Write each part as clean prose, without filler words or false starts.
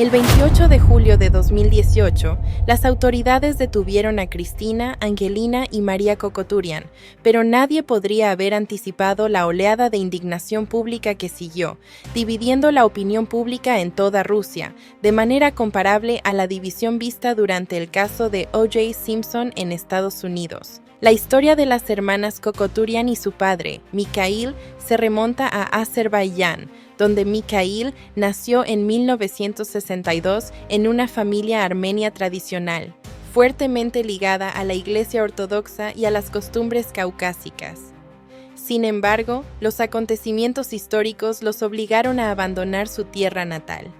El 28 de julio de 2018, las autoridades detuvieron a Cristina, Angelina y María Khochaturian, pero nadie podría haber anticipado la oleada de indignación pública que siguió, dividiendo la opinión pública en toda Rusia, de manera comparable a la división vista durante el caso de O.J. Simpson en Estados Unidos. La historia de las hermanas Khochaturian y su padre, Mikhail, se remonta a Azerbaiyán, donde Mikhail nació en 1962 en una familia armenia tradicional, fuertemente ligada a la Iglesia Ortodoxa y a las costumbres caucásicas. Sin embargo, los acontecimientos históricos los obligaron a abandonar su tierra natal.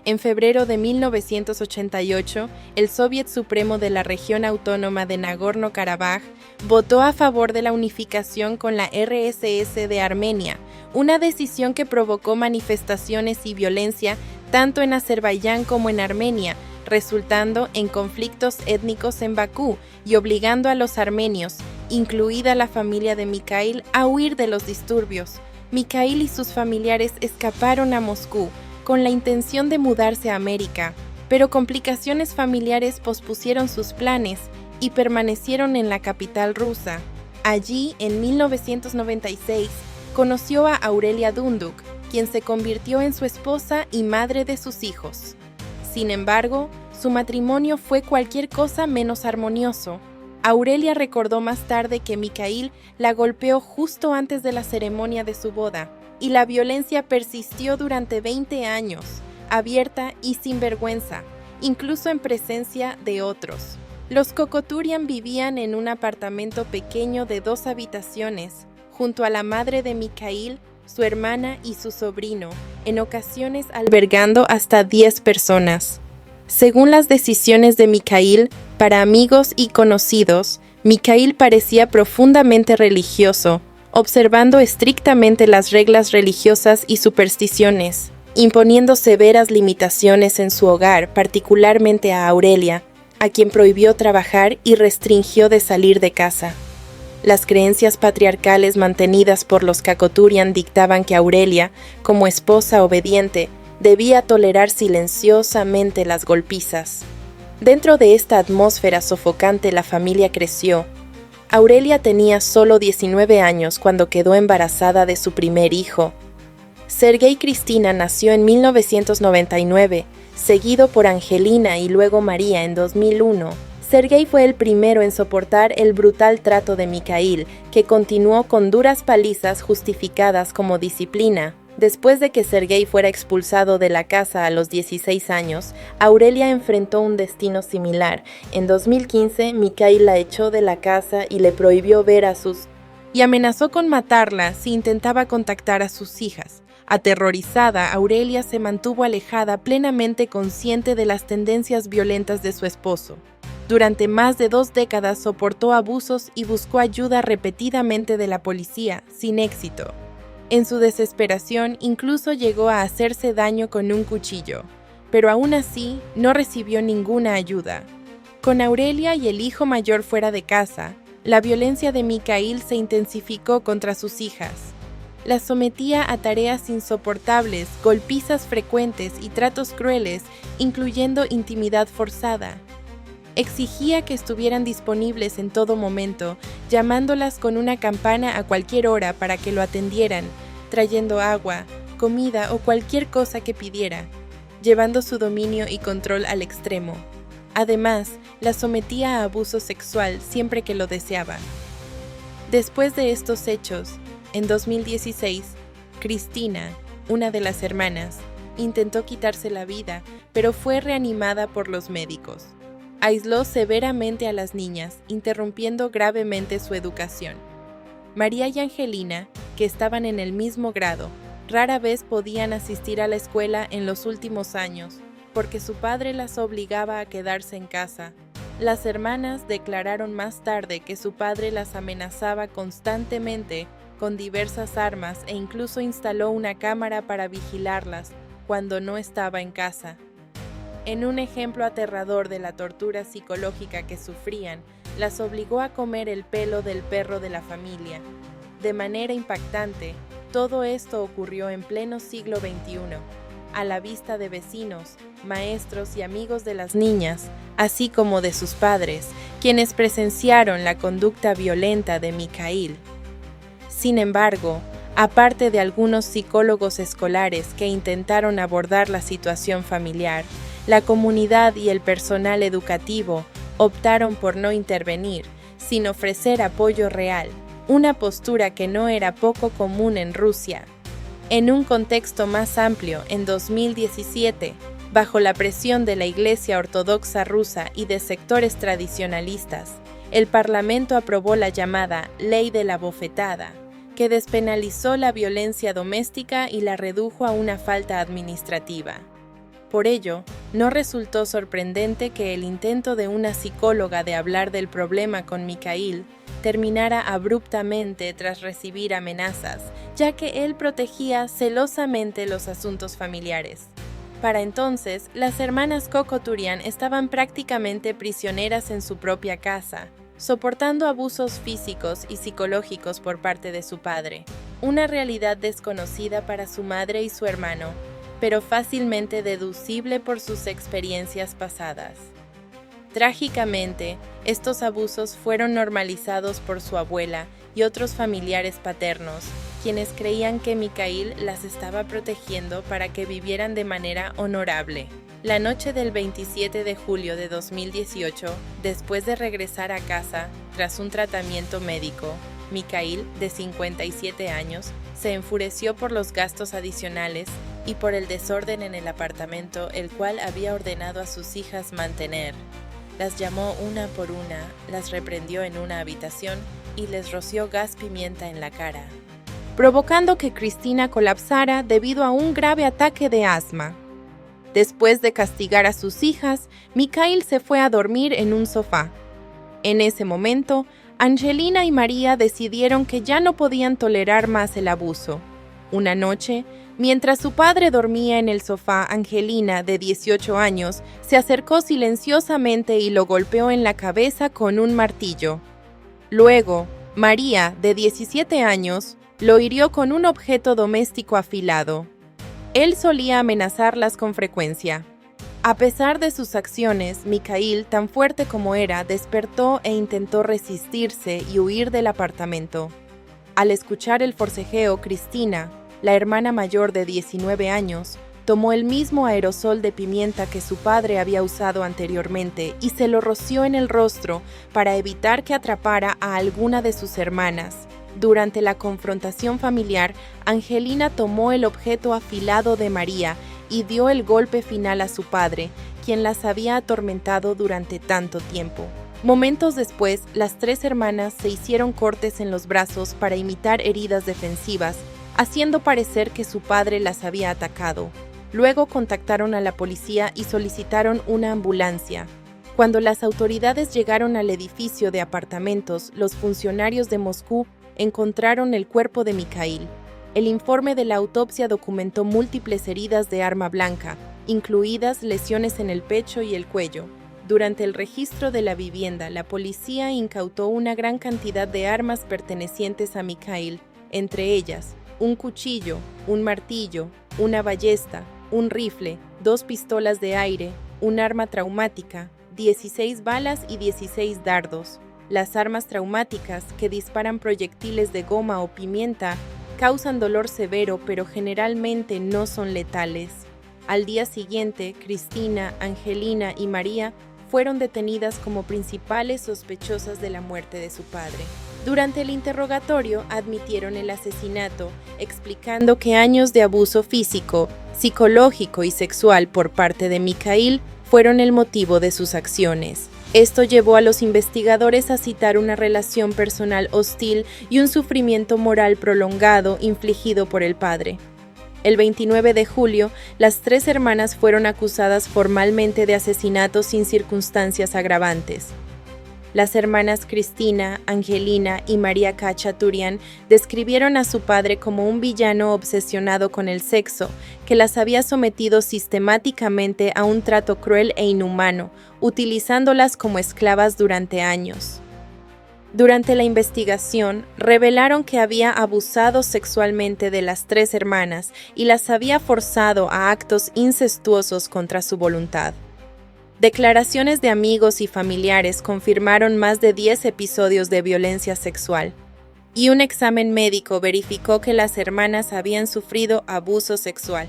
En febrero de 1988, el Soviet Supremo de la región autónoma de Nagorno-Karabaj votó a favor de la unificación con la RSS de Armenia, una decisión que provocó manifestaciones y violencia tanto en Azerbaiyán como en Armenia, resultando en conflictos étnicos en Bakú y obligando a los armenios, incluida la familia de Mikhail, a huir de los disturbios. Mikhail y sus familiares escaparon a Moscú, con la intención de mudarse a América, pero complicaciones familiares pospusieron sus planes y permanecieron en la capital rusa. Allí, en 1996, conoció a Aurelia Dunduk, quien se convirtió en su esposa y madre de sus hijos. Sin embargo, su matrimonio fue cualquier cosa menos armonioso. Aurelia recordó más tarde que Mikhail la golpeó justo antes de la ceremonia de su boda, y la violencia persistió durante 20 años, abierta y sin vergüenza, incluso en presencia de otros. Los Khochaturian vivían en un apartamento pequeño de 2 habitaciones, junto a la madre de Mikhail, su hermana y su sobrino, en ocasiones albergando hasta 10 personas. Según las decisiones de Mikhail, para amigos y conocidos, Mikhail parecía profundamente religioso, observando estrictamente las reglas religiosas y supersticiones, imponiendo severas limitaciones en su hogar, particularmente a Aurelia, a quien prohibió trabajar y restringió de salir de casa. Las creencias patriarcales mantenidas por los Khochaturian dictaban que Aurelia, como esposa obediente, debía tolerar silenciosamente las golpizas. Dentro de esta atmósfera sofocante la familia creció. Aurelia tenía solo 19 años cuando quedó embarazada de su primer hijo. Sergei Cristina nació en 1999, seguido por Angelina y luego María en 2001. Sergei fue el primero en soportar el brutal trato de Mikhail, que continuó con duras palizas justificadas como disciplina. Después de que Sergei fuera expulsado de la casa a los 16 años, Aurelia enfrentó un destino similar. En 2015, Mikhail la echó de la casa y le prohibió ver a sus... y amenazó con matarla si intentaba contactar a sus hijas. Aterrorizada, Aurelia se mantuvo alejada, plenamente consciente de las tendencias violentas de su esposo. Durante más de 2 décadas soportó abusos y buscó ayuda repetidamente de la policía, sin éxito. En su desesperación, incluso llegó a hacerse daño con un cuchillo, pero aún así no recibió ninguna ayuda. Con Aurelia y el hijo mayor fuera de casa, la violencia de Mikhail se intensificó contra sus hijas. Las sometía a tareas insoportables, golpizas frecuentes y tratos crueles, incluyendo intimidad forzada. Exigía que estuvieran disponibles en todo momento, llamándolas con una campana a cualquier hora para que lo atendieran, trayendo agua, comida o cualquier cosa que pidiera, llevando su dominio y control al extremo. Además, la sometía a abuso sexual siempre que lo deseaba. Después de estos hechos, en 2016, Cristina, una de las hermanas, intentó quitarse la vida, pero fue reanimada por los médicos. Aisló severamente a las niñas, interrumpiendo gravemente su educación. María y Angelina, que estaban en el mismo grado, rara vez podían asistir a la escuela en los últimos años, porque su padre las obligaba a quedarse en casa. Las hermanas declararon más tarde que su padre las amenazaba constantemente con diversas armas e incluso instaló una cámara para vigilarlas cuando no estaba en casa. En un ejemplo aterrador de la tortura psicológica que sufrían, las obligó a comer el pelo del perro de la familia. De manera impactante, todo esto ocurrió en pleno siglo XXI. a la vista de vecinos, maestros y amigos de las niñas, así como de sus padres, quienes presenciaron la conducta violenta de Mikhail. Sin embargo, aparte de algunos psicólogos escolares que intentaron abordar la situación familiar, la comunidad y el personal educativo optaron por no intervenir, sin ofrecer apoyo real, una postura que no era poco común en Rusia. En un contexto más amplio, en 2017, bajo la presión de la Iglesia Ortodoxa rusa y de sectores tradicionalistas, el Parlamento aprobó la llamada Ley de la Bofetada, que despenalizó la violencia doméstica y la redujo a una falta administrativa. Por ello, no resultó sorprendente que el intento de una psicóloga de hablar del problema con Mikhail terminara abruptamente tras recibir amenazas, ya que él protegía celosamente los asuntos familiares. Para entonces, las hermanas Kocoturian estaban prácticamente prisioneras en su propia casa, soportando abusos físicos y psicológicos por parte de su padre, una realidad desconocida para su madre y su hermano, pero fácilmente deducible por sus experiencias pasadas. Trágicamente, estos abusos fueron normalizados por su abuela y otros familiares paternos, quienes creían que Mikhail las estaba protegiendo para que vivieran de manera honorable. La noche del 27 de julio de 2018, después de regresar a casa tras un tratamiento médico, Mikhail, de 57 años, se enfureció por los gastos adicionales y por el desorden en el apartamento el cual había ordenado a sus hijas mantener. Las llamó una por una, las reprendió en una habitación y les roció gas pimienta en la cara, provocando que Cristina colapsara debido a un grave ataque de asma. Después de castigar a sus hijas, Mikhail se fue a dormir en un sofá. En ese momento, Angelina y María decidieron que ya no podían tolerar más el abuso. Una noche, mientras su padre dormía en el sofá, Angelina, de 18 años, se acercó silenciosamente y lo golpeó en la cabeza con un martillo. Luego, María, de 17 años, lo hirió con un objeto doméstico afilado. Él solía amenazarlas con frecuencia. A pesar de sus acciones, Mikhail, tan fuerte como era, despertó e intentó resistirse y huir del apartamento. Al escuchar el forcejeo, Cristina, la hermana mayor de 19 años, tomó el mismo aerosol de pimienta que su padre había usado anteriormente y se lo roció en el rostro para evitar que atrapara a alguna de sus hermanas. Durante la confrontación familiar, Angelina tomó el objeto afilado de María y dio el golpe final a su padre, quien las había atormentado durante tanto tiempo. Momentos después, las tres hermanas se hicieron cortes en los brazos para imitar heridas defensivas, haciendo parecer que su padre las había atacado. Luego contactaron a la policía y solicitaron una ambulancia. Cuando las autoridades llegaron al edificio de apartamentos, los funcionarios de Moscú encontraron el cuerpo de Mikhail. El informe de la autopsia documentó múltiples heridas de arma blanca, incluidas lesiones en el pecho y el cuello. Durante el registro de la vivienda, la policía incautó una gran cantidad de armas pertenecientes a Mikhail, entre ellas un cuchillo, un martillo, una ballesta, un rifle, 2 pistolas de aire, un arma traumática, 16 balas y 16 dardos. Las armas traumáticas, que disparan proyectiles de goma o pimienta, causan dolor severo pero generalmente no son letales. Al día siguiente, Cristina, Angelina y María fueron detenidas como principales sospechosas de la muerte de su padre. Durante el interrogatorio admitieron el asesinato, explicando que años de abuso físico, psicológico y sexual por parte de Mikhail fueron el motivo de sus acciones. Esto llevó a los investigadores a citar una relación personal hostil y un sufrimiento moral prolongado infligido por el padre. El 29 de julio, las tres hermanas fueron acusadas formalmente de asesinato sin circunstancias agravantes. Las hermanas Cristina, Angelina y María Khachaturian describieron a su padre como un villano obsesionado con el sexo, que las había sometido sistemáticamente a un trato cruel e inhumano, utilizándolas como esclavas durante años. Durante la investigación, revelaron que había abusado sexualmente de las 3 hermanas y las había forzado a actos incestuosos contra su voluntad. Declaraciones de amigos y familiares confirmaron más de 10 episodios de violencia sexual, y un examen médico verificó que las hermanas habían sufrido abuso sexual.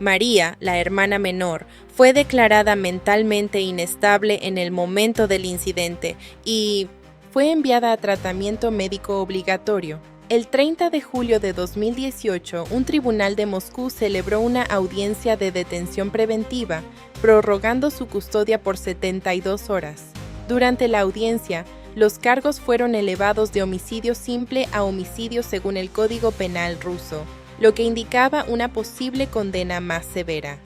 María, la hermana menor, fue declarada mentalmente inestable en el momento del incidente y fue enviada a tratamiento médico obligatorio. El 30 de julio de 2018, un tribunal de Moscú celebró una audiencia de detención preventiva, prorrogando su custodia por 72 horas. Durante la audiencia, los cargos fueron elevados de homicidio simple a homicidio según el Código Penal ruso, lo que indicaba una posible condena más severa.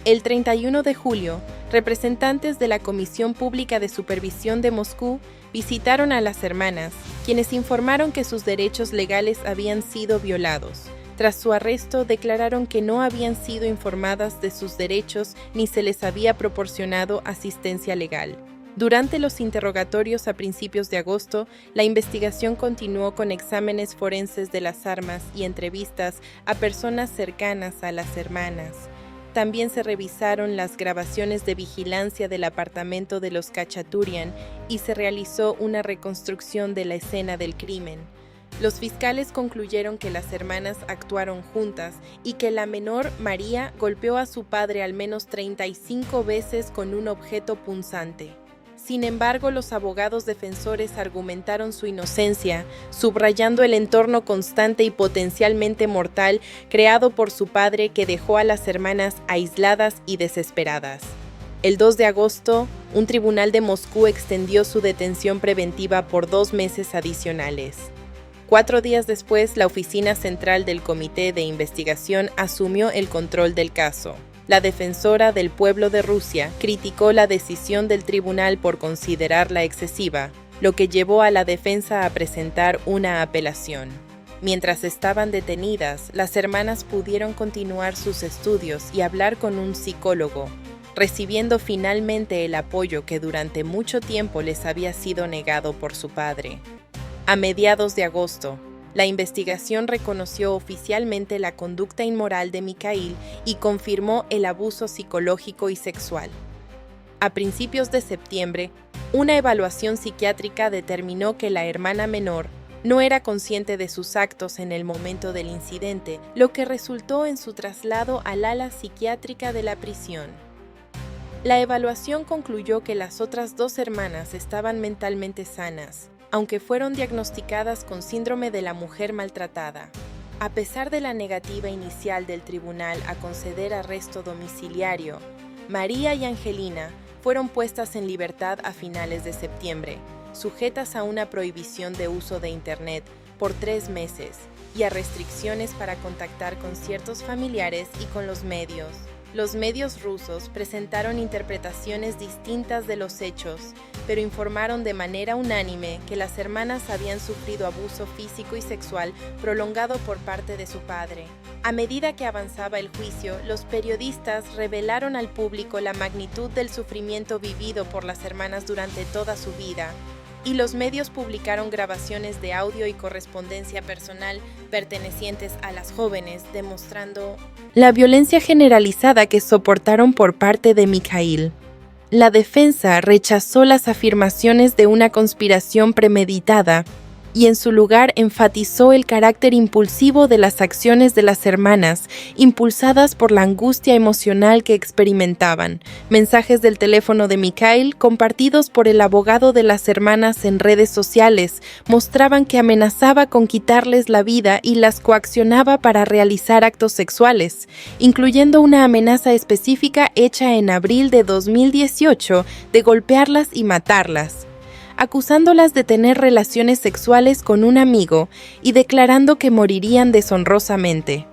El 31 de julio, representantes de la Comisión Pública de Supervisión de Moscú visitaron a las hermanas, quienes informaron que sus derechos legales habían sido violados. Tras su arresto, declararon que no habían sido informadas de sus derechos ni se les había proporcionado asistencia legal. Durante los interrogatorios a principios de agosto, la investigación continuó con exámenes forenses de las armas y entrevistas a personas cercanas a las hermanas. También se revisaron las grabaciones de vigilancia del apartamento de los Khachaturian y se realizó una reconstrucción de la escena del crimen. Los fiscales concluyeron que las hermanas actuaron juntas y que la menor, María, golpeó a su padre al menos 35 veces con un objeto punzante. Sin embargo, los abogados defensores argumentaron su inocencia, subrayando el entorno constante y potencialmente mortal creado por su padre que dejó a las hermanas aisladas y desesperadas. El 2 de agosto, un tribunal de Moscú extendió su detención preventiva por 2 meses adicionales. 4 días después, la Oficina Central del Comité de Investigación asumió el control del caso. La defensora del pueblo de Rusia criticó la decisión del tribunal por considerarla excesiva, lo que llevó a la defensa a presentar una apelación. Mientras estaban detenidas, las hermanas pudieron continuar sus estudios y hablar con un psicólogo, recibiendo finalmente el apoyo que durante mucho tiempo les había sido negado por su padre. A mediados de agosto, la investigación reconoció oficialmente la conducta inmoral de Mikhail y confirmó el abuso psicológico y sexual. A principios de septiembre, una evaluación psiquiátrica determinó que la hermana menor no era consciente de sus actos en el momento del incidente, lo que resultó en su traslado al ala psiquiátrica de la prisión. La evaluación concluyó que las otras 2 hermanas estaban mentalmente sanas, aunque fueron diagnosticadas con síndrome de la mujer maltratada. A pesar de la negativa inicial del tribunal a conceder arresto domiciliario, María y Angelina fueron puestas en libertad a finales de septiembre, sujetas a una prohibición de uso de Internet por 3 meses y a restricciones para contactar con ciertos familiares y con los medios. Los medios rusos presentaron interpretaciones distintas de los hechos, pero informaron de manera unánime que las hermanas habían sufrido abuso físico y sexual prolongado por parte de su padre. A medida que avanzaba el juicio, los periodistas revelaron al público la magnitud del sufrimiento vivido por las hermanas durante toda su vida, y los medios publicaron grabaciones de audio y correspondencia personal pertenecientes a las jóvenes, demostrando la violencia generalizada que soportaron por parte de Mikhail. La defensa rechazó las afirmaciones de una conspiración premeditada y en su lugar enfatizó el carácter impulsivo de las acciones de las hermanas, impulsadas por la angustia emocional que experimentaban. Mensajes del teléfono de Mikhail, compartidos por el abogado de las hermanas en redes sociales, mostraban que amenazaba con quitarles la vida y las coaccionaba para realizar actos sexuales, incluyendo una amenaza específica hecha en abril de 2018 de golpearlas y matarlas, acusándolas de tener relaciones sexuales con un amigo y declarando que morirían deshonrosamente.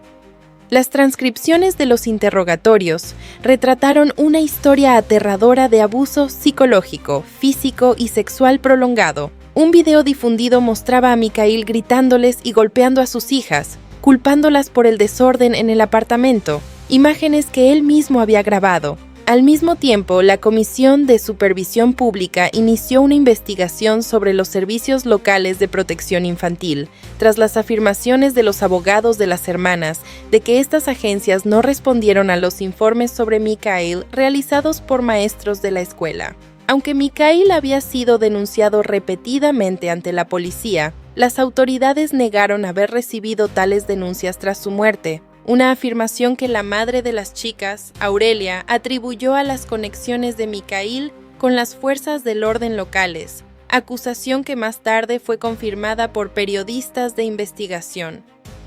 Las transcripciones de los interrogatorios retrataron una historia aterradora de abuso psicológico, físico y sexual prolongado. Un video difundido mostraba a Mikhail gritándoles y golpeando a sus hijas, culpándolas por el desorden en el apartamento, imágenes que él mismo había grabado. Al mismo tiempo, la Comisión de Supervisión Pública inició una investigación sobre los servicios locales de protección infantil, tras las afirmaciones de los abogados de las hermanas de que estas agencias no respondieron a los informes sobre Mikhail realizados por maestros de la escuela. Aunque Mikhail había sido denunciado repetidamente ante la policía, las autoridades negaron haber recibido tales denuncias tras su muerte, una afirmación que la madre de las chicas, Aurelia, atribuyó a las conexiones de Mikhail con las fuerzas del orden locales, acusación que más tarde fue confirmada por periodistas de investigación.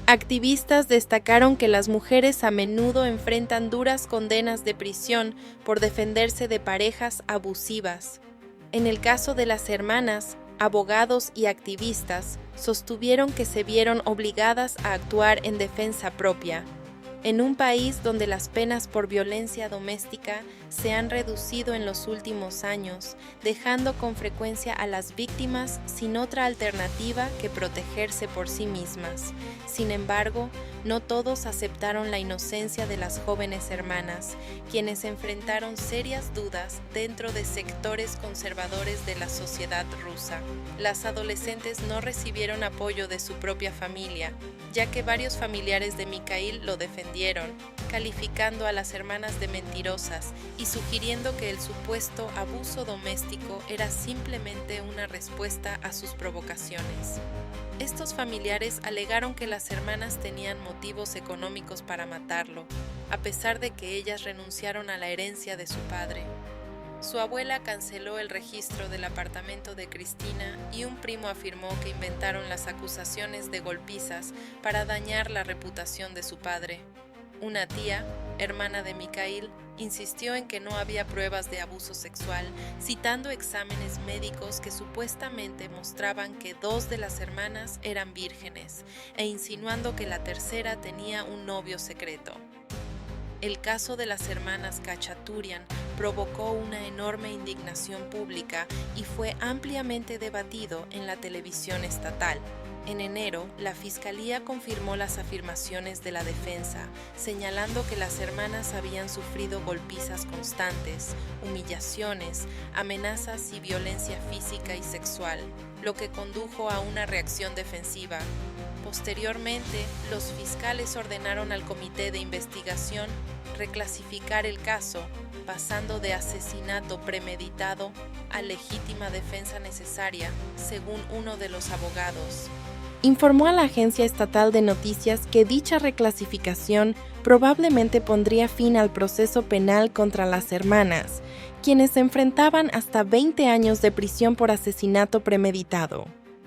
Activistas destacaron que las mujeres a menudo enfrentan duras condenas de prisión por defenderse de parejas abusivas. En el caso de las hermanas, abogados y activistas sostuvieron que se vieron obligadas a actuar en defensa propia. En un país donde las penas por violencia doméstica se han reducido en los últimos años, dejando con frecuencia a las víctimas sin otra alternativa que protegerse por sí mismas. Sin embargo, no todos aceptaron la inocencia de las jóvenes hermanas, quienes enfrentaron serias dudas dentro de sectores conservadores de la sociedad rusa. Las adolescentes no recibieron apoyo de su propia familia, ya que varios familiares de Mikhail lo defendieron, calificando a las hermanas de mentirosas y sugiriendo que el supuesto abuso doméstico era simplemente una respuesta a sus provocaciones. Estos familiares alegaron que las hermanas tenían motivos económicos para matarlo, a pesar de que ellas renunciaron a la herencia de su padre. Su abuela canceló el registro del apartamento de Cristina y un primo afirmó que inventaron las acusaciones de golpizas para dañar la reputación de su padre. Una tía, hermana de Mikhail, insistió en que no había pruebas de abuso sexual, citando exámenes médicos que supuestamente mostraban que 2 de las hermanas eran vírgenes, e insinuando que la tercera tenía un novio secreto. El caso de las hermanas Khachaturian provocó una enorme indignación pública y fue ampliamente debatido en la televisión estatal. En enero, la Fiscalía confirmó las afirmaciones de la defensa, señalando que las hermanas habían sufrido golpizas constantes, humillaciones, amenazas y violencia física y sexual, lo que condujo a una reacción defensiva. Posteriormente, los fiscales ordenaron al comité de investigación reclasificar el caso, pasando de asesinato premeditado a legítima defensa necesaria, según uno de los abogados. Informó a la agencia estatal de noticias que dicha reclasificación probablemente pondría fin al proceso penal contra las hermanas, quienes se enfrentaban hasta 20 años de prisión por asesinato premeditado.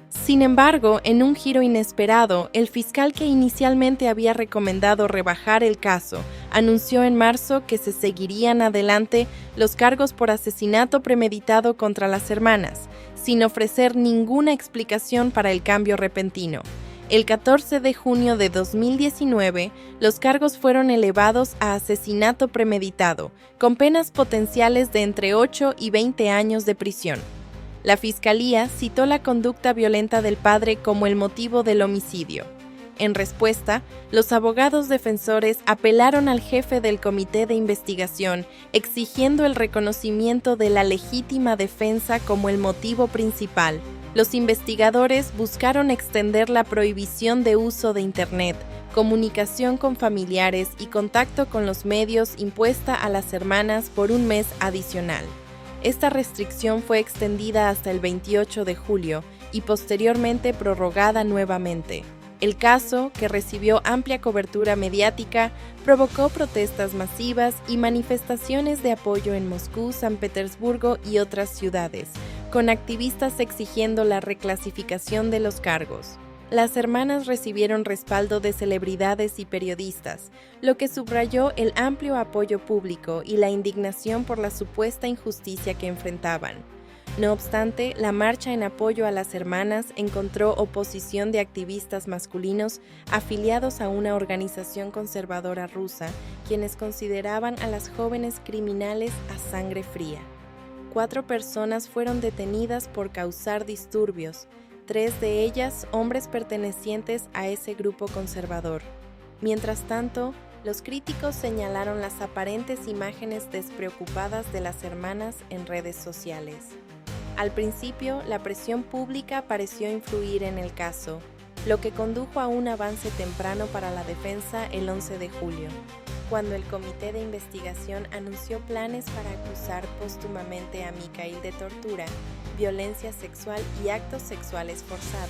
Sin embargo, en un giro inesperado, el fiscal que inicialmente había recomendado rebajar el caso anunció en marzo que se seguirían adelante los cargos por asesinato premeditado contra las hermanas, sin ofrecer ninguna explicación para el cambio repentino. El 14 de junio de 2019, los cargos fueron elevados a asesinato premeditado, con penas potenciales de entre 8 y 20 años de prisión. La Fiscalía citó la conducta violenta del padre como el motivo del homicidio. En respuesta, los abogados defensores apelaron al jefe del comité de investigación, exigiendo el reconocimiento de la legítima defensa como el motivo principal. Los investigadores buscaron extender la prohibición de uso de Internet, comunicación con familiares y contacto con los medios impuesta a las hermanas por un mes adicional. Esta restricción fue extendida hasta el 28 de julio y posteriormente prorrogada nuevamente. El caso, que recibió amplia cobertura mediática, provocó protestas masivas y manifestaciones de apoyo en Moscú, San Petersburgo y otras ciudades, con activistas exigiendo la reclasificación de los cargos. Las hermanas recibieron respaldo de celebridades y periodistas, lo que subrayó el amplio apoyo público y la indignación por la supuesta injusticia que enfrentaban. No obstante, la marcha en apoyo a las hermanas encontró oposición de activistas masculinos afiliados a una organización conservadora rusa, quienes consideraban a las jóvenes criminales a sangre fría. 4 personas fueron detenidas por causar disturbios, 3 de ellas hombres pertenecientes a ese grupo conservador. Mientras tanto, Los críticos señalaron las aparentes imágenes despreocupadas de las hermanas en redes sociales. Al principio, la presión pública pareció influir en el caso, lo que condujo a un avance temprano para la defensa el 11 de julio, cuando el comité de investigación anunció planes para acusar póstumamente a Mikhail de tortura, violencia sexual y actos sexuales forzados.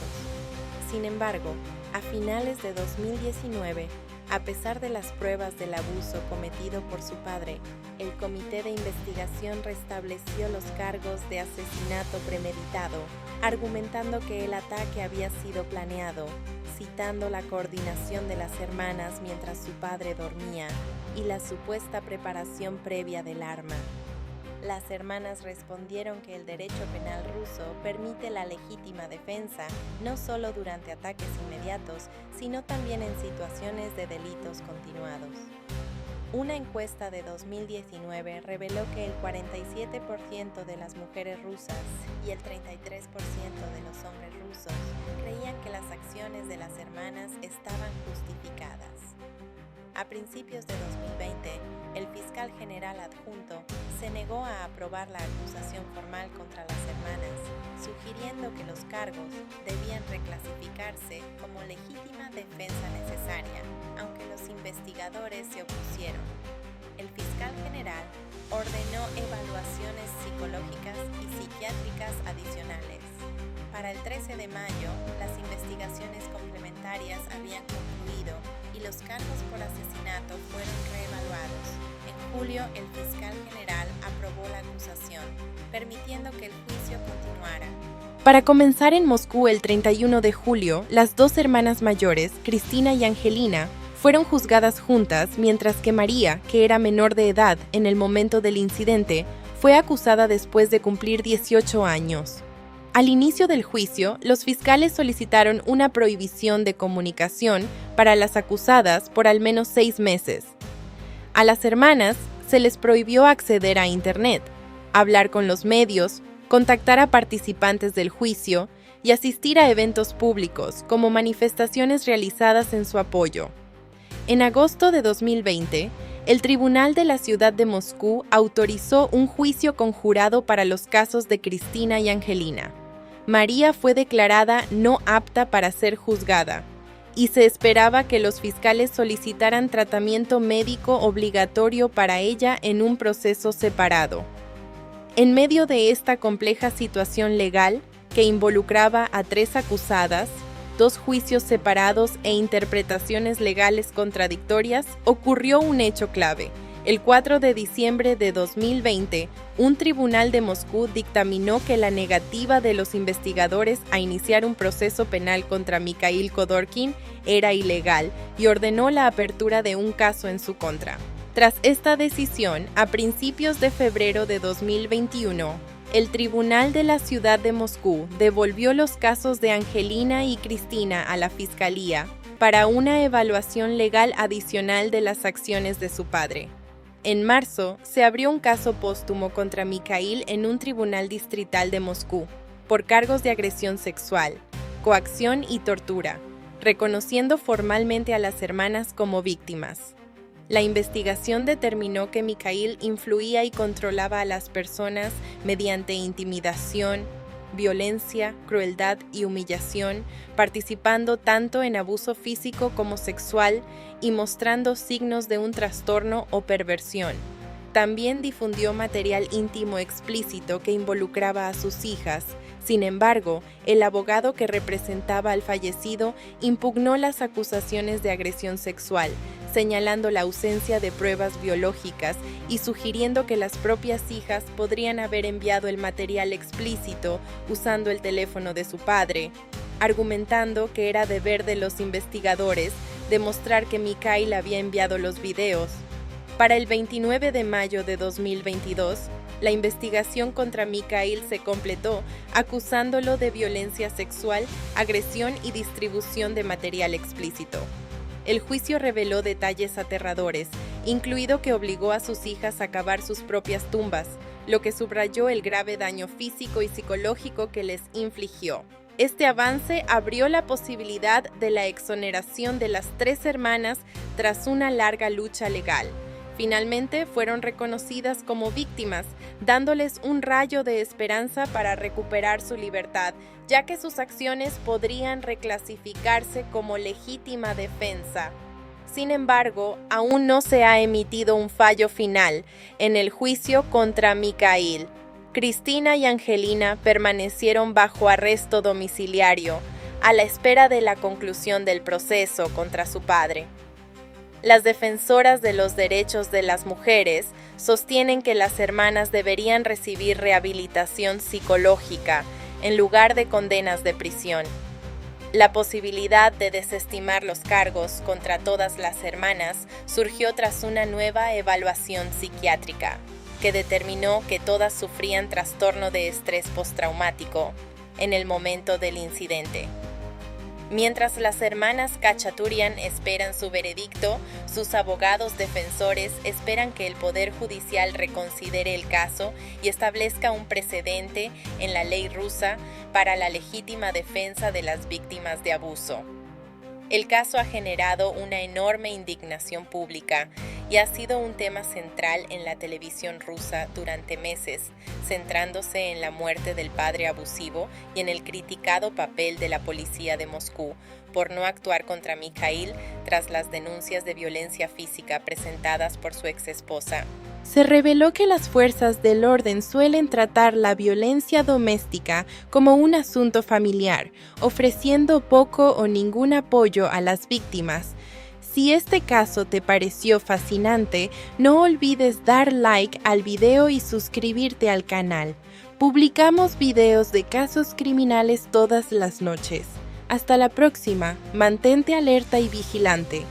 Sin embargo, a finales de 2019, a pesar de las pruebas del abuso cometido por su padre, el comité de investigación restableció los cargos de asesinato premeditado, argumentando que el ataque había sido planeado, citando la coordinación de las hermanas mientras su padre dormía y la supuesta preparación previa del arma. Las hermanas respondieron que el derecho penal ruso permite la legítima defensa no solo durante ataques inmediatos, sino también en situaciones de delitos continuados. Una encuesta de 2019 reveló que el 47% de las mujeres rusas y el 33% de los hombres rusos creían que las acciones de las hermanas estaban justificadas. A principios de 2020, el fiscal general adjunto se negó a aprobar la acusación formal contra las hermanas, sugiriendo que los cargos debían reclasificarse como legítima defensa necesaria, aunque los investigadores se opusieron. El fiscal general ordenó evaluaciones psicológicas y psiquiátricas adicionales. Para el 13 de mayo, las investigaciones complementarias habían concluido y los cargos por asesinato fueron reevaluados. En julio, el fiscal general aprobó la acusación, permitiendo que el juicio continuara. Para comenzar en Moscú el 31 de julio, las dos hermanas mayores, Cristina y Angelina, fueron juzgadas juntas, mientras que María, que era menor de edad en el momento del incidente, fue acusada después de cumplir 18 años. Al inicio del juicio, los fiscales solicitaron una prohibición de comunicación para las acusadas por al menos 6 meses. A las hermanas se les prohibió acceder a Internet, hablar con los medios, contactar a participantes del juicio y asistir a eventos públicos como manifestaciones realizadas en su apoyo. En agosto de 2020, el Tribunal de la Ciudad de Moscú autorizó un juicio conjurado para los casos de Cristina y Angelina. María fue declarada no apta para ser juzgada, y se esperaba que los fiscales solicitaran tratamiento médico obligatorio para ella en un proceso separado. En medio de esta compleja situación legal, que involucraba a 3 acusadas, 2 juicios separados e interpretaciones legales contradictorias, ocurrió un hecho clave. El 4 de diciembre de 2020, un tribunal de Moscú dictaminó que la negativa de los investigadores a iniciar un proceso penal contra Mikhail Khodorkin era ilegal y ordenó la apertura de un caso en su contra. Tras esta decisión, a principios de febrero de 2021, el Tribunal de la Ciudad de Moscú devolvió los casos de Angelina y Cristina a la Fiscalía para una evaluación legal adicional de las acciones de su padre. En marzo, se abrió un caso póstumo contra Mikhail en un tribunal distrital de Moscú, por cargos de agresión sexual, coacción y tortura, reconociendo formalmente a las hermanas como víctimas. La investigación determinó que Mikhail influía y controlaba a las personas mediante intimidación, violencia, crueldad y humillación, participando tanto en abuso físico como sexual y mostrando signos de un trastorno o perversión. También difundió material íntimo explícito que involucraba a sus hijas. Sin embargo, el abogado que representaba al fallecido impugnó las acusaciones de agresión sexual, señalando la ausencia de pruebas biológicas y sugiriendo que las propias hijas podrían haber enviado el material explícito usando el teléfono de su padre, argumentando que era deber de los investigadores demostrar que Mikhail había enviado los videos. Para el 29 de mayo de 2022, la investigación contra Mikhail se completó, acusándolo de violencia sexual, agresión y distribución de material explícito. El juicio reveló detalles aterradores, incluido que obligó a sus hijas a cavar sus propias tumbas, lo que subrayó el grave daño físico y psicológico que les infligió. Este avance abrió la posibilidad de la exoneración de las 3 hermanas tras una larga lucha legal. Finalmente fueron reconocidas como víctimas, dándoles un rayo de esperanza para recuperar su libertad, ya que sus acciones podrían reclasificarse como legítima defensa. Sin embargo, aún no se ha emitido un fallo final en el juicio contra Mikhail. Cristina y Angelina permanecieron bajo arresto domiciliario, a la espera de la conclusión del proceso contra su padre. Las defensoras de los derechos de las mujeres sostienen que las hermanas deberían recibir rehabilitación psicológica en lugar de condenas de prisión. La posibilidad de desestimar los cargos contra todas las hermanas surgió tras una nueva evaluación psiquiátrica, que determinó que todas sufrían trastorno de estrés postraumático en el momento del incidente. Mientras las hermanas Khachaturian esperan su veredicto, sus abogados defensores esperan que el Poder Judicial reconsidere el caso y establezca un precedente en la ley rusa para la legítima defensa de las víctimas de abuso. El caso ha generado una enorme indignación pública y ha sido un tema central en la televisión rusa durante meses, centrándose en la muerte del padre abusivo y en el criticado papel de la policía de Moscú por no actuar contra Mikhail tras las denuncias de violencia física presentadas por su exesposa. Se reveló que las fuerzas del orden suelen tratar la violencia doméstica como un asunto familiar, ofreciendo poco o ningún apoyo a las víctimas. Si este caso te pareció fascinante, no olvides dar like al video y suscribirte al canal. Publicamos videos de casos criminales todas las noches. Hasta la próxima, mantente alerta y vigilante.